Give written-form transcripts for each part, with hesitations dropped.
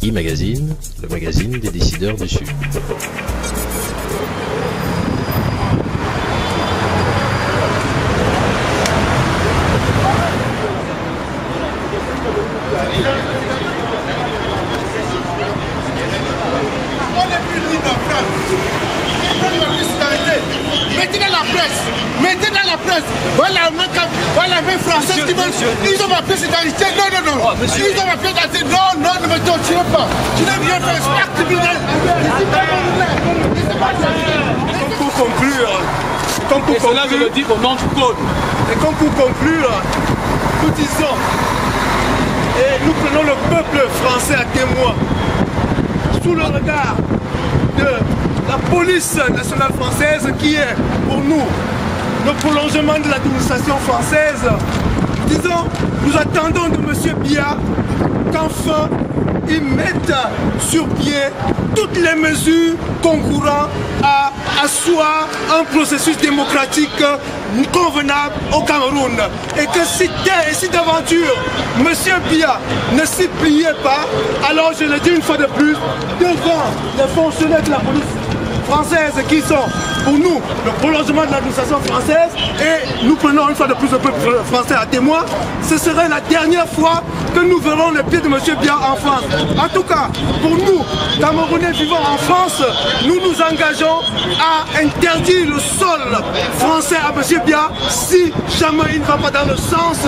E-Magazine, le magazine des décideurs du Sud. Mettez dans la presse, mettez dans la presse. Voilà mes Français qui veulent. Ils ont ma pièce d'identité. Non. Ils ont ma pièce d'identité. Non, ne me torturez pas. Tu n'as rien fait. C'est pas criminel. Comme pour conclure, et cela je le dis au nom du code. Et comme pour conclure, nous disons, et nous prenons le peuple français à témoin, sous le regard de la police nationale française qui est pour nous le prolongement de l'administration française. Disons, nous attendons de M. Biya qu'enfin il mette sur pied toutes les mesures concourant à asseoir un processus démocratique convenable au Cameroun. Et que si d'aventure M. Biya ne s'y pliait pas, alors je le dis une fois de plus, devant les fonctionnaires de la police française qui sont pour nous le prolongement de l'administration française, et nous prenons une fois de plus le peuple français à témoin, ce serait la dernière fois que nous verrons les pieds de M. Biya en France. En tout cas, pour nous, Camerounais vivant en France, nous nous engageons à interdire le sol français à M. Biya si jamais il ne va pas dans le sens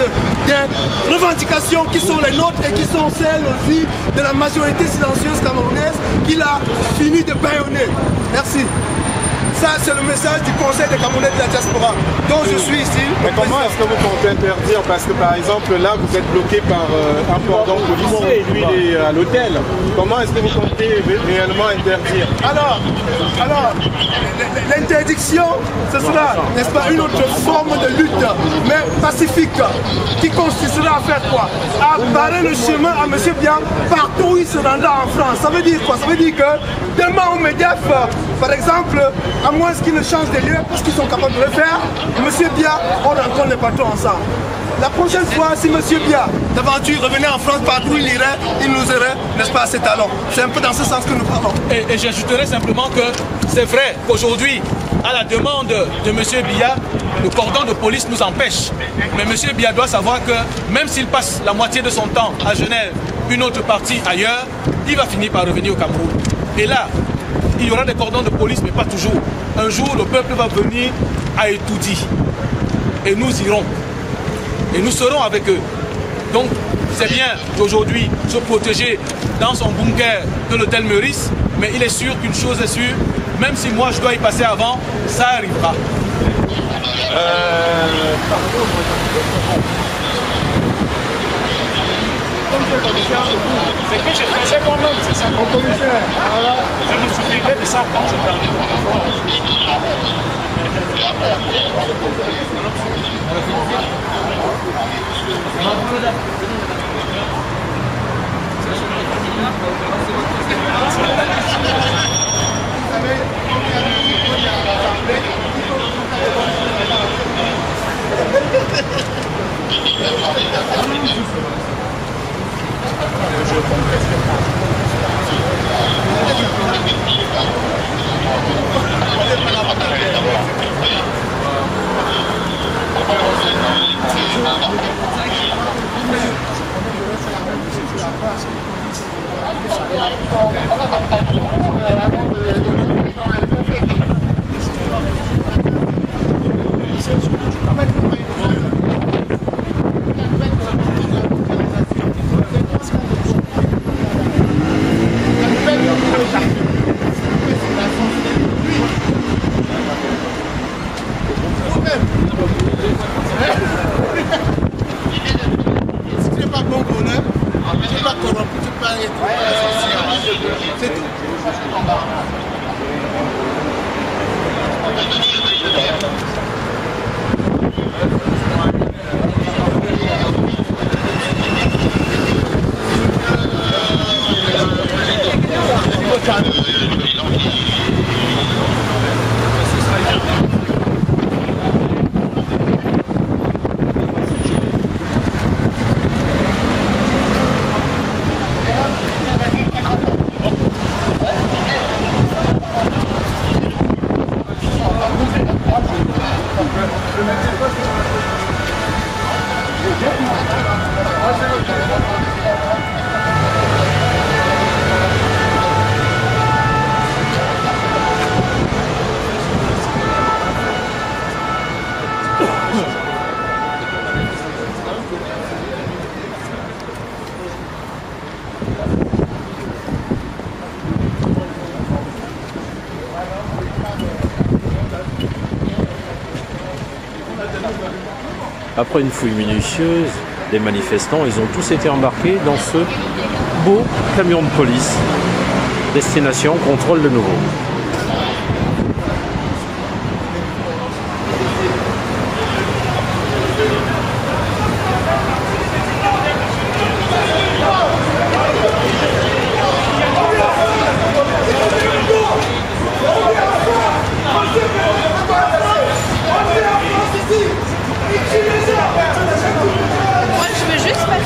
des revendications qui sont les nôtres et qui sont celles aussi de la majorité silencieuse camerounaise qu'il a fini de bâillonner. Merci. Ça, c'est le message du Conseil des Camerounais de la diaspora, dont je suis ici. Mais comment est-ce que vous comptez interdire? Parce que par exemple, là, vous êtes bloqué par un cordon policier et lui, il est à l'hôtel. Comment est-ce que vous comptez réellement interdire? Alors, l'interdiction, ce sera, n'est-ce pas, une autre forme de lutte, mais pacifique, qui consistera à faire quoi? À barrer le chemin à M. Biya partout où il se rendra en France. Ça veut dire quoi? Ça veut dire que demain au MEDEF, par exemple, à moins qu'ils ne changent de lieu, parce qu'ils sont capables de le faire, M. Biya, on rencontre les patrons ensemble. La prochaine fois, si M. Biya, d'aventure, revenait en France, partout où il irait, il nous aurait, n'est-ce pas, à ses talons. C'est un peu dans ce sens que nous parlons. Et j'ajouterai simplement que c'est vrai qu'aujourd'hui, à la demande de M. Biya, le cordon de police nous empêche. Mais M. Biya doit savoir que même s'il passe la moitié de son temps à Genève, une autre partie ailleurs, il va finir par revenir au Cameroun. Et là, il y aura des cordons de police, mais pas toujours. Un jour, le peuple va venir à Etoudi. Et nous irons. Et nous serons avec eux. Donc, c'est bien d'aujourd'hui se protéger dans son bunker de l'hôtel Meurice, mais il est sûr qu'une chose est sûre, même si moi je dois y passer avant, ça arrivera. C'est que je faisais moi-même, c'est ça. Je me souviendrai de ça quand je parlais. Si tu n'es pas bon bonheur, tu n'es pas corrompu, tu peux être social. C'est tout. Après une fouille minutieuse, les manifestants, ils ont tous été embarqués dans ce beau camion de police. Destination contrôle de nouveau. Moi, je veux juste pas.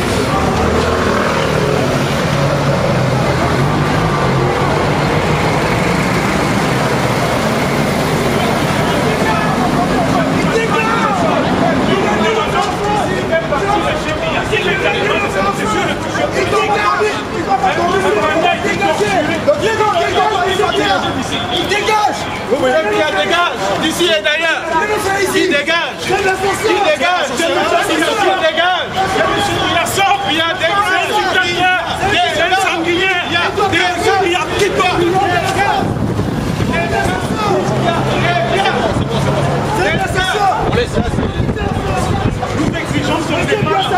Il dégage! Il dégage d'ici et d'ailleurs. Il dégage. Il dégage. Il dégage. Il sort. Il y a des sanguinaires. Il y a qui doit. Nous exigeons son départ.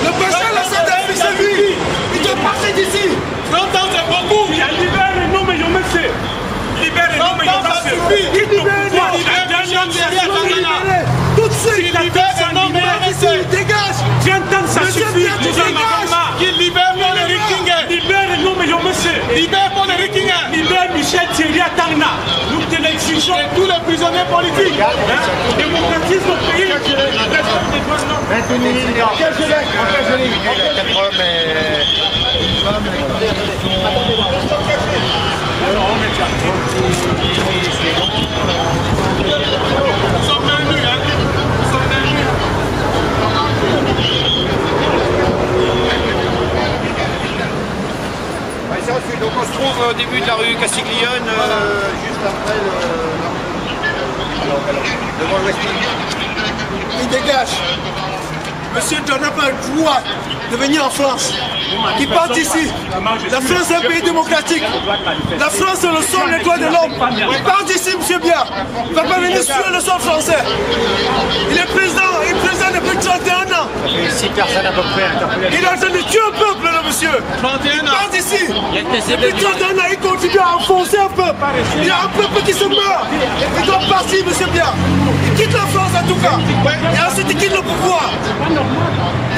Le Bachar al-Assad a fait sa vie. Il doit partir d'ici. 30 ans c'est beaucoup. Il y a libère les noms mais je me sais. Libère les noms mais je me sais. Il libère les noms. Tout de suite. Il libère les noms mais je me sais. Dégage. 20 ans ça suffit. Nous en avons marre. Il libère pour les Rikingers. Libère les noms mais je me sais. Libère pour les Rikingers. Libère Michel Thierry Atangna. Nous te l'exigeons. Et tous les prisonniers politiques. Démocratise notre pays. Donc on se trouve au début de la rue Castiglione, juste après devant le Westminster. Il dégage. Monsieur n'a pas le droit de venir en France. Il part d'ici. La France est un pays démocratique. La France est le sol des droits de l'homme. Il part d'ici, monsieur Biya. Il ne va pas venir sur le sol français. Il est président depuis 31 ans. Il est en train de tuer un peuple, là, monsieur. 31 ans. Il part d'ici. Depuis 31 ans, il continue à enfoncer un peuple. Il y a un peuple qui se meurt. Il doit partir, monsieur Biya. Il quitte la France en tout cas. Et ensuite, il quitte le pouvoir.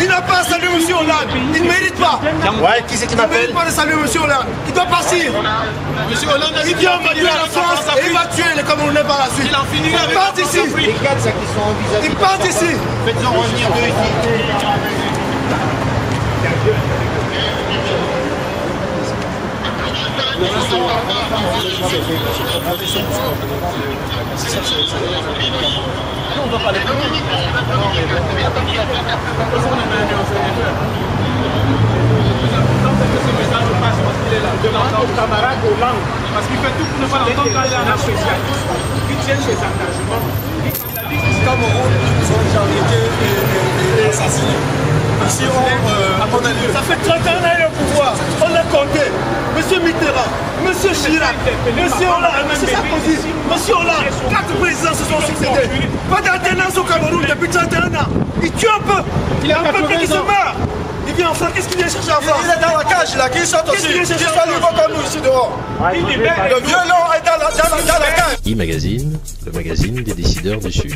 Il n'a pas à saluer M. Hollande. Il ne mérite pas. Ouais, qui c'est qui Il ne m'appelle? mérite pas de saluer M. Hollande. Il doit partir. Monsieur Hollande, Il vient envahir la France et il va tuer les Camerounais par la suite. Il en finira avec Il part d'ici. Les quatre, ça qui sont envisagés. Il part d'ici. Faites-en revenir deux ici. on va pas les faire. Au camarade Hollande, parce qu'il fait tout pour ne pas l'entendre quand il est en appréciation. Il tient ses engagements. Cameroun, ils ont été assassinés. Ici, ça fait 31 ans qu'il est au pouvoir. On l'a compté. Monsieur Mitterrand, Monsieur Chirac, Monsieur Hollande, Monsieur Sarkozy, Monsieur Hollande, 4 présidents se sont succédés. Pas d'alternance au Cameroun depuis 31 ans. Il tue un peu. Il y a un peuple qui se meurt. Il vient en France, qu'est-ce qu'il vient chercher en France? Il est dans la cage là, qui sort aussi. Il soit libre comme nous ici dehors. Le violon est dans la cage. E-Magazine, le magazine des décideurs du Sud.